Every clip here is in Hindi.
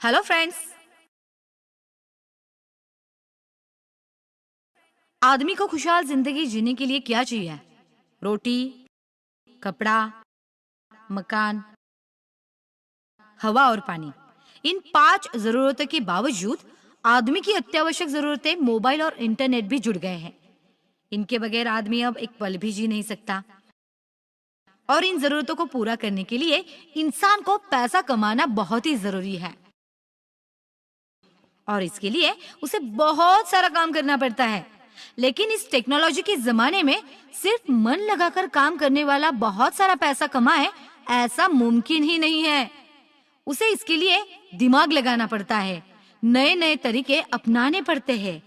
Hello friends. आदमी को खुशहाल जिंदगी जीने के लिए क्या चाहिए? रोटी, कपड़ा, मकान, हवा और पानी। इन 5 जरूरतों के बावजूद आदमी की अत्यावश्यक जरूरतें मोबाइल और इंटरनेट भी जुड़ गए हैं। इनके बगैर आदमी अब एक पल भी जी नहीं सकता। और इन जरूरतों को पूरा करने के लिए इंसान को पैसा कमाना बहुत ही जरूरी है और इसके लिए उसे बहुत सारा काम करना पड़ता है। लेकिन इस टेक्नोलॉजी के जमाने में सिर्फ मन लगाकर काम करने वाला बहुत सारा पैसा कमाए, ऐसा मुमकिन ही नहीं है। उसे इसके लिए दिमाग लगाना पड़ता है, नए नए तरीके अपनाने पड़ते हैं।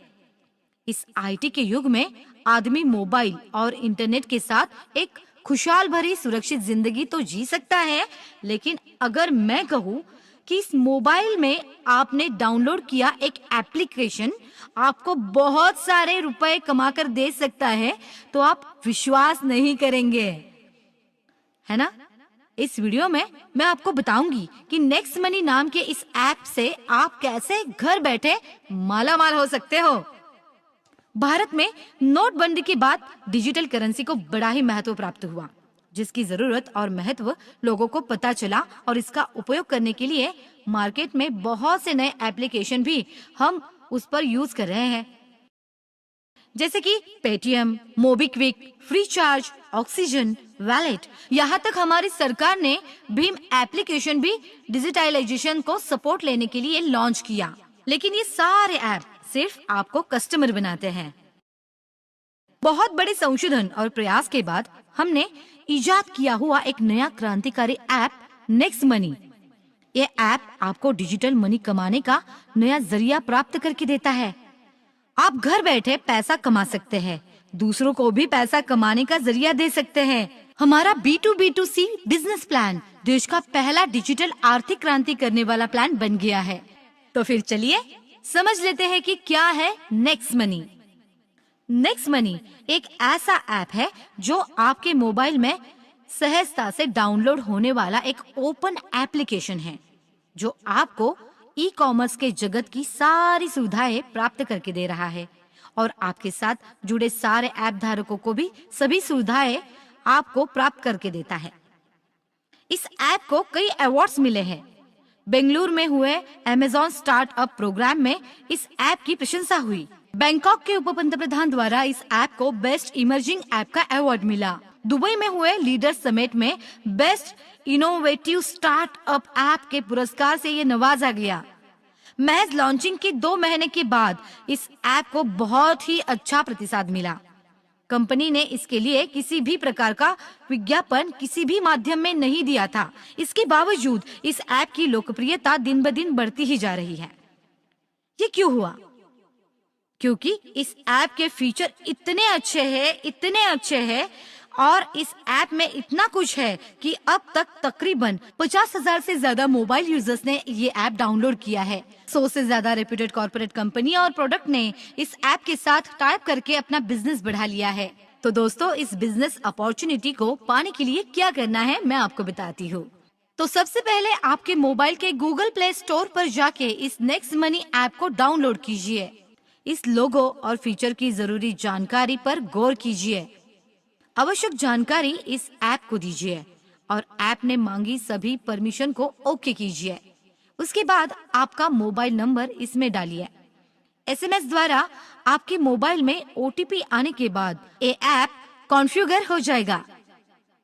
इस आईटी के युग में आदमी मोबाइल और इंटरनेट के साथ एक खुशहाल भरी सुरक्षित जिंदगी तो जी सकता है, लेकिन अगर मैं कहूँ कि इस मोबाइल में आपने डाउनलोड किया एक एप्लीकेशन आपको बहुत सारे रुपए कमा कर दे सकता है, तो आप विश्वास नहीं करेंगे, है ना? इस वीडियो में मैं आपको बताऊंगी कि नेक्स्ट मनी नाम के इस ऐप से आप कैसे घर बैठे मालामाल हो सकते हो। भारत में नोटबंदी के बाद डिजिटल करेंसी को बड़ा ही महत्व प्राप्त हुआ, जिसकी जरूरत और महत्व लोगों को पता चला और इसका उपयोग करने के लिए मार्केट में बहुत से नए एप्लीकेशन भी हम उस पर यूज कर रहे हैं, जैसे कि Paytm, MobiKwik, free charge, oxygen, wallet. यहाँ तक हमारी सरकार ने भीम एप्लीकेशन भी डिजिटलाइजेशन को सपोर्ट लेने के लिए लॉन्च किया। लेकिन ये सारे ऐप सिर्फ आपको कस्टमर बनाते हैं। बहुत बड़े संशोधन और प्रयास के बाद हमने इजाद किया हुआ एक नया क्रांतिकारी ऐप नेक्स्ट मनी। ये ऐप आपको डिजिटल मनी कमाने का नया जरिया प्राप्त करके देता है। आप घर बैठे पैसा कमा सकते हैं, दूसरों को भी पैसा कमाने का जरिया दे सकते हैं। हमारा B2B2C बिजनेस प्लान देश का पहला डिजिटल आर्थिक क्रांति करने वाला प्लान बन गया है। तो फिर चलिए समझ लेते हैं कि क्या है नेक्स्ट मनी। नेक्स्ट मनी एक ऐसा ऐप है जो आपके मोबाइल में सहजता से डाउनलोड होने वाला एक ओपन एप्लीकेशन है, जो आपको ई कॉमर्स के जगत की सारी सुविधाएं प्राप्त करके दे रहा है और आपके साथ जुड़े सारे ऐप धारकों को भी सभी सुविधाएं आपको प्राप्त करके देता है। इस ऐप को कई अवार्ड्स मिले हैं। बेंगलुरु में हुए अमेज़न स्टार्टअप प्रोग्राम में इस ऐप की प्रशंसा हुई। बैंकॉक के उप पंतप्रधान द्वारा इस ऐप को बेस्ट इमर्जिंग ऐप का अवार्ड मिला। दुबई में हुए लीडर समिट में बेस्ट इनोवेटिव स्टार्टअप ऐप के पुरस्कार से ये नवाजा गया। महज लॉन्चिंग के 2 महीने के बाद इस ऐप को बहुत ही अच्छा प्रतिसाद मिला। कंपनी ने इसके लिए किसी भी प्रकार का विज्ञापन किसी भी माध्यम में नहीं दिया था। इसके बावजूद इस ऐप की लोकप्रियता दिन ब दिन बढ़ती ही जा रही है। ये क्यों हुआ? क्योंकि इस ऐप के फीचर इतने अच्छे हैं और इस ऐप में इतना कुछ है कि अब तक तकरीबन 50,000 से ज्यादा मोबाइल यूजर्स ने ये ऐप डाउनलोड किया है। 100 से ज्यादा रेप्यूटेड कॉर्पोरेट कंपनी और प्रोडक्ट ने इस ऐप के साथ टाइप करके अपना बिजनेस बढ़ा लिया है। तो दोस्तों, इस बिजनेस अपॉर्चुनिटी को पाने के लिए क्या करना है मैं आपको बताती हूँ। तो सबसे पहले आपके मोबाइल के गूगल प्ले स्टोर पर जाके इस नेक्स्ट मनी ऐप को डाउनलोड कीजिए। इस लोगो और फीचर की जरूरी जानकारी पर गौर कीजिए। आवश्यक जानकारी इस ऐप को दीजिए और ऐप ने मांगी सभी परमिशन को ओके कीजिए। उसके बाद आपका मोबाइल नंबर इसमें डालिए। एसएमएस द्वारा आपके मोबाइल में ओटीपी आने के बाद ये ऐप कॉन्फ़िगर हो जाएगा।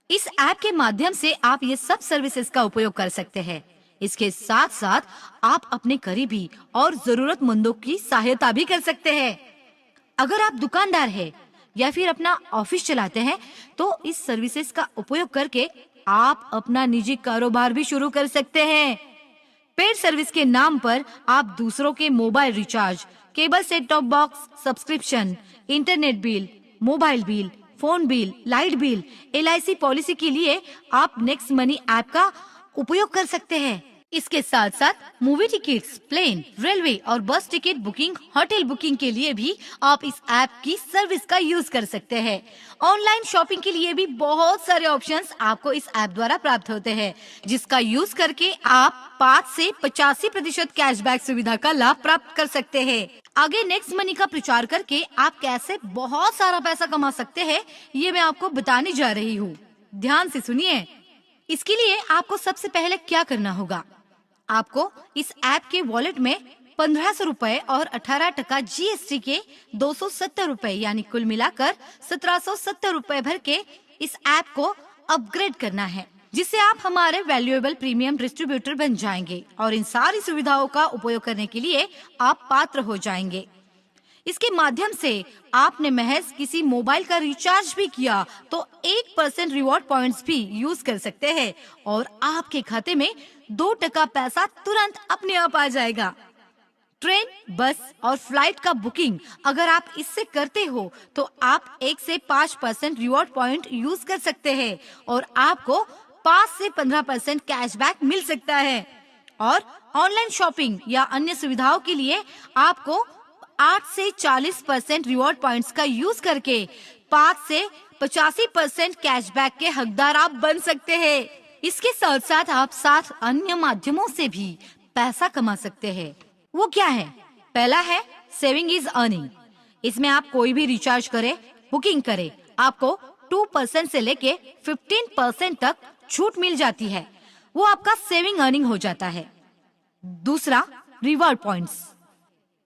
इस ऐप के माध्यम से आप ये सब सर्विसेज का उपयोग कर सकते हैं। इसके साथ साथ आप अपने करीबी और जरूरतमंदों की सहायता भी कर सकते हैं। अगर आप दुकानदार हैं या फिर अपना ऑफिस चलाते हैं, तो इस सर्विसेज का उपयोग करके आप अपना निजी कारोबार भी शुरू कर सकते हैं। पेड सर्विस के नाम पर आप दूसरों के mobile recharge, cable set top box subscription, internet bill, mobile bill, phone bill, light bill, LIC policy के लिए आप नेक्स्ट मनी ऐप का उपयोग कर सकते हैं। इसके साथ साथ मूवी टिकट्स, प्लेन, रेलवे और बस टिकट बुकिंग, होटल बुकिंग के लिए भी आप इस ऐप की सर्विस का यूज कर सकते हैं। ऑनलाइन शॉपिंग के लिए भी बहुत सारे ऑप्शंस आपको इस ऐप द्वारा प्राप्त होते हैं, जिसका यूज करके आप 5 से 85% कैशबैक सुविधा का लाभ प्राप्त कर सकते हैं। आगे नेक्स्ट मनी का प्रचार करके आप कैसे बहुत सारा पैसा कमा सकते हैं, ये मैं आपको बताने जा रही हूँ। ध्यान से सुनिए। इसके लिए आपको सबसे पहले क्या करना होगा, आपको इस ऐप के वॉलेट में 1500 रुपए और 18% GST के 270 रुपए यानी कुल मिलाकर 1770 रुपए भर के इस ऐप को अपग्रेड करना है, जिससे आप हमारे वैल्यूएबल प्रीमियम डिस्ट्रीब्यूटर बन जाएंगे और इन सारी सुविधाओं का उपयोग करने के लिए आप पात्र हो जाएंगे। इसके माध्यम से आपने महज किसी मोबाइल का रिचार्ज भी किया तो 1% रिवॉर्ड पॉइंट्स भी यूज कर सकते हैं और आपके खाते में 2% पैसा तुरंत अपने आप आ जाएगा। ट्रेन, बस और फ्लाइट का बुकिंग अगर आप इससे करते हो तो आप 1 से 5% रिवॉर्ड पॉइंट यूज कर सकते हैं और आपको 5 से 15% कैशबैक मिल सकता है। और ऑनलाइन शॉपिंग या अन्य सुविधाओं के लिए आपको 8 से 40% रिवॉर्ड पॉइंट्स का यूज करके 5 से 85% कैशबैक के हकदार आप बन सकते हैं। इसके साथ साथ आप 7 अन्य माध्यमों से भी पैसा कमा सकते हैं। वो क्या है? पहला है सेविंग इज अर्निंग। इसमें आप कोई भी रिचार्ज करे, बुकिंग करे, आपको 2% से लेके 15% तक छूट मिल जाती है। वो आपका सेविंग अर्निंग हो जाता है। दूसरा, रिवॉर्ड पॉइंट्स।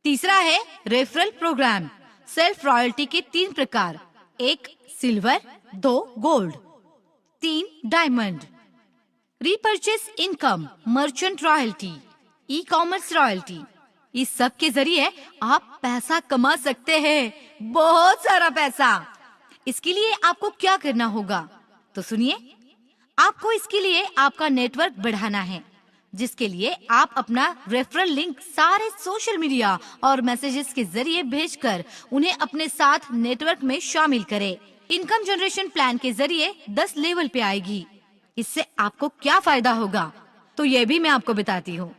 तीसरा है रेफरल प्रोग्राम। सेल्फ रॉयल्टी के 3 प्रकार, 1 silver, 2 gold, 3 diamond. Repurchase income, merchant royalty, e commerce royalty. इस सब के जरिए आप पैसा कमा सकते हैं, बहुत सारा पैसा। इसके लिए आपको क्या करना होगा तो सुनिए। आपको इसके लिए आपका नेटवर्क बढ़ाना है, जिसके लिए आप अपना रेफरल लिंक सारे सोशल मीडिया और मैसेजेस के जरिए भेजकर उन्हें अपने साथ नेटवर्क में शामिल करें। इनकम जनरेशन प्लान के जरिए 10 लेवल पे आएगी। इससे आपको क्या फायदा होगा तो ये भी मैं आपको बताती हूँ।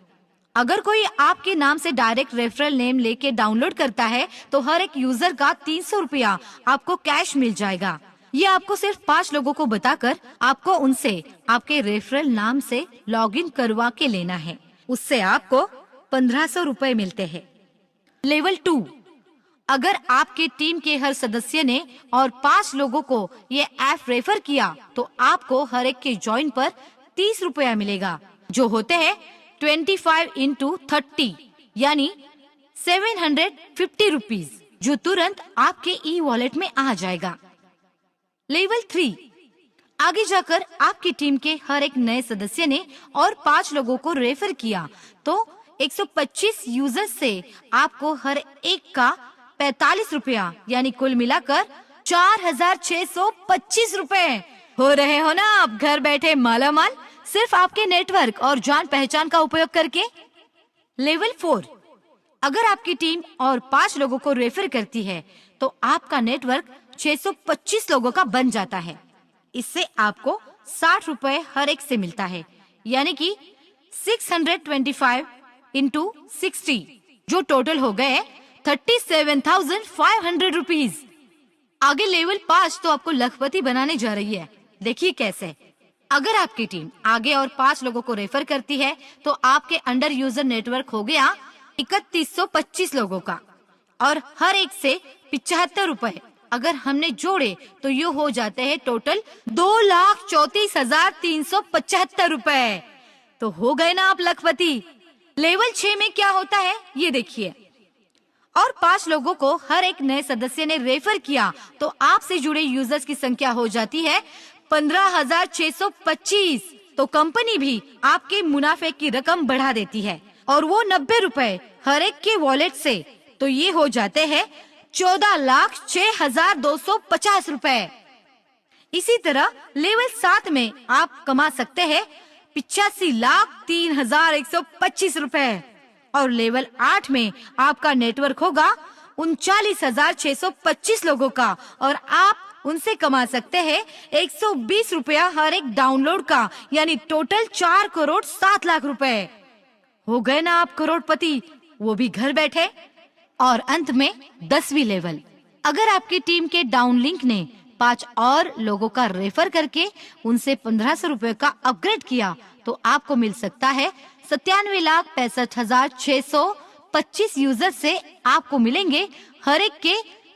अगर कोई आपके नाम से डायरेक्ट रेफरल नेम लेके डाउनलोड करता है तो हर एक यूजर का 300 रुपया आपको कैश मिल जाएगा। ये आपको सिर्फ 5 लोगों को बताकर आपको उनसे आपके रेफरल नाम से लॉगिन करवा के लेना है। उससे आपको 1500 रुपए मिलते हैं। लेवल 2, अगर आपके टीम के हर सदस्य ने और 5 लोगों को ये ऐप रेफर किया तो आपको हर एक के ज्वाइन पर 30 रुपया मिलेगा, जो होते हैं 25 into 30 यानी 750 रुपीज, जो तुरंत आपके ई वॉलेट में आ जाएगा। लेवल 3, आगे जाकर आपकी टीम के हर एक नए सदस्य ने और 5 लोगों को रेफर किया तो 125 यूजर्स से आपको हर एक का 45 रुपया यानी कुल मिलाकर 4625 रुपए हो रहे हो ना आप घर बैठे मालामाल, सिर्फ आपके नेटवर्क और जान पहचान का उपयोग करके। लेवल 4, अगर आपकी टीम और 5 लोगों को रेफर करती है तो आपका नेटवर्क 625 लोगों का बन जाता है। इससे आपको 60 रुपए हर एक से मिलता है, यानी कि 625 into 60, जो टोटल हो गए 37,500 रुपीज। आगे लेवल 5 तो आपको लखपति बनाने जा रही है। देखिए कैसे। अगर आपकी टीम आगे और 5 लोगों को रेफर करती है तो आपके अंडर यूजर नेटवर्क हो गया 3125 लोगों का और हर एक से 75 रुपए अगर हमने जोड़े तो ये हो जाते हैं टोटल 2,34,375 रुपए। तो हो गए ना आप लखपति। लेवल 6 में क्या होता है ये देखिए। और 5 लोगों को हर एक नए सदस्य ने रेफर किया तो आपसे जुड़े यूजर्स की संख्या हो जाती है 15,625। तो कंपनी भी आपके मुनाफे की रकम बढ़ा देती है और वो 90 रुपए हर एक के वॉलेट से, तो ये हो जाते हैं 14,06,250 रुपए। इसी तरह लेवल 7 में आप कमा सकते हैं 85,03,125 रुपए और लेवल 8 में आपका नेटवर्क होगा 39,625 लोगों का और आप उनसे कमा सकते हैं 120 रुपया हर एक डाउनलोड का, यानी टोटल 4,07,00,000 रुपए। हो गए ना आप करोड़पति, वो भी घर बैठे। और अंत में 10वीं लेवल, अगर आपकी टीम के डाउन लिंक ने 5 और लोगों का रेफर करके उनसे 1500 रुपए का अपग्रेड किया तो आपको मिल सकता है 97,65,625 यूजर से आपको मिलेंगे हर एक के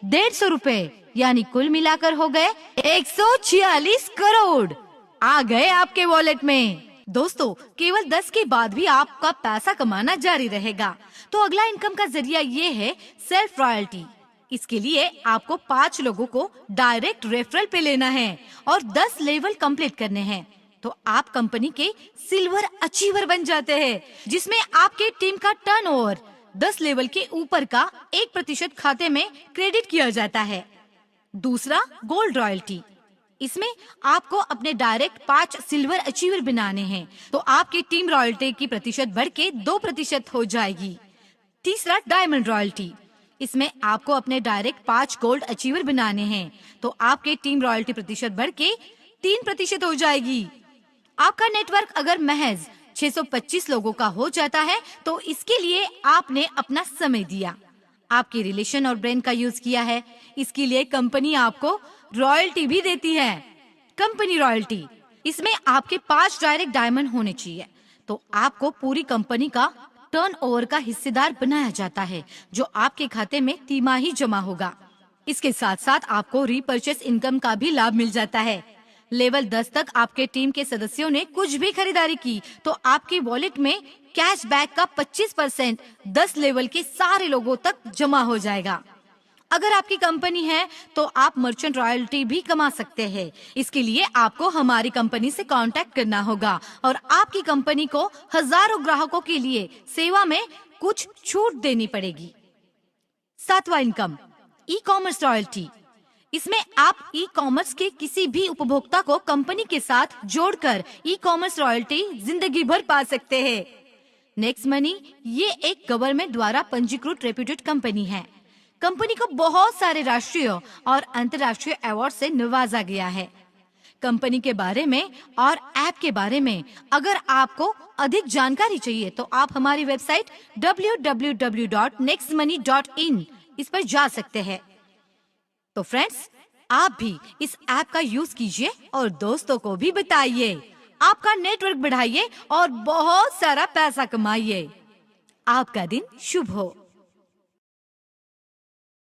150 रुपए, यानी कुल मिलाकर हो गए 146 करोड़ आ गए आपके वॉलेट में। दोस्तों, केवल 10 के बाद भी आपका पैसा कमाना जारी रहेगा। तो अगला इनकम का जरिया ये है सेल्फ रॉयल्टी। इसके लिए आपको 5 लोगों को डायरेक्ट रेफरल पे लेना है और 10 लेवल कंप्लीट करने हैं। तो आप कंपनी के सिल्वर अचीवर बन जाते हैं, जिसमें आपके टीम का टर्नओवर 10 लेवल के ऊपर का 1% खाते में क्रेडिट किया जाता है। दूसरा, गोल्ड रॉयल्टी। इसमें आपको अपने डायरेक्ट 5 सिल्वर अचीवर बनाने हैं, तो आपकी टीम रॉयल्टी की प्रतिशत बढ़ के 2% हो जाएगी। तीसरा, डायमंड रॉयल्टी। इसमें आपको अपने डायरेक्ट 5 गोल्ड अचीवर बनाने हैं, तो आपके टीम रॉयल्टी प्रतिशत बढ़ के 3% हो जाएगी। आपका नेटवर्क अगर महज 625 लोगों का हो जाता है तो इसके लिए आपने अपना समय दिया, आपके रिलेशन और ब्रांड का यूज किया है। इसके लिए कंपनी आपको रॉयल्टी भी देती है। कंपनी रॉयल्टी, इसमें आपके 5 डायरेक्ट डायमंड होने चाहिए, तो आपको पूरी कंपनी का टर्नओवर का हिस्सेदार बनाया जाता है, जो आपके खाते में तिमाही जमा होगा। इसके साथ साथ आपको रीपर्चेस इनकम का भी लाभ मिल जाता है। लेवल 10 तक आपके टीम के सदस्यों ने कुछ भी खरीदारी की तो आपके वॉलेट में कैशबैक का 25% 10 लेवल के सारे लोगों तक जमा हो जाएगा। अगर आपकी कंपनी है तो आप मर्चेंट रॉयल्टी भी कमा सकते हैं। इसके लिए आपको हमारी कंपनी से कांटेक्ट करना होगा और आपकी कंपनी को हजारों ग्राहकों के लिए सेवा में कुछ छूट देनी पड़ेगी। 7वां इनकम, ई कॉमर्स रॉयल्टी। इसमें आप ई कॉमर्स के किसी भी उपभोक्ता को कंपनी के साथ जोड़कर ई कॉमर्स रॉयल्टी जिंदगी भर पा सकते हैं। नेक्स्ट मनी, ये एक गवर्नमेंट द्वारा पंजीकृत रेप्यूटेड कंपनी है। कंपनी को बहुत सारे राष्ट्रीय और अंतर्राष्ट्रीय अवार्ड से नवाजा गया है। कंपनी के बारे में और ऐप के बारे में अगर आपको अधिक जानकारी चाहिए तो आप हमारी वेबसाइट www.nextmoney.in इस पर जा सकते हैं। तो फ्रेंड्स, आप भी इस ऐप का यूज कीजिए और दोस्तों को भी बताइए। आपका नेटवर्क बढ़ाइए और बहुत सारा पैसा कमाइए। आपका दिन शुभ हो।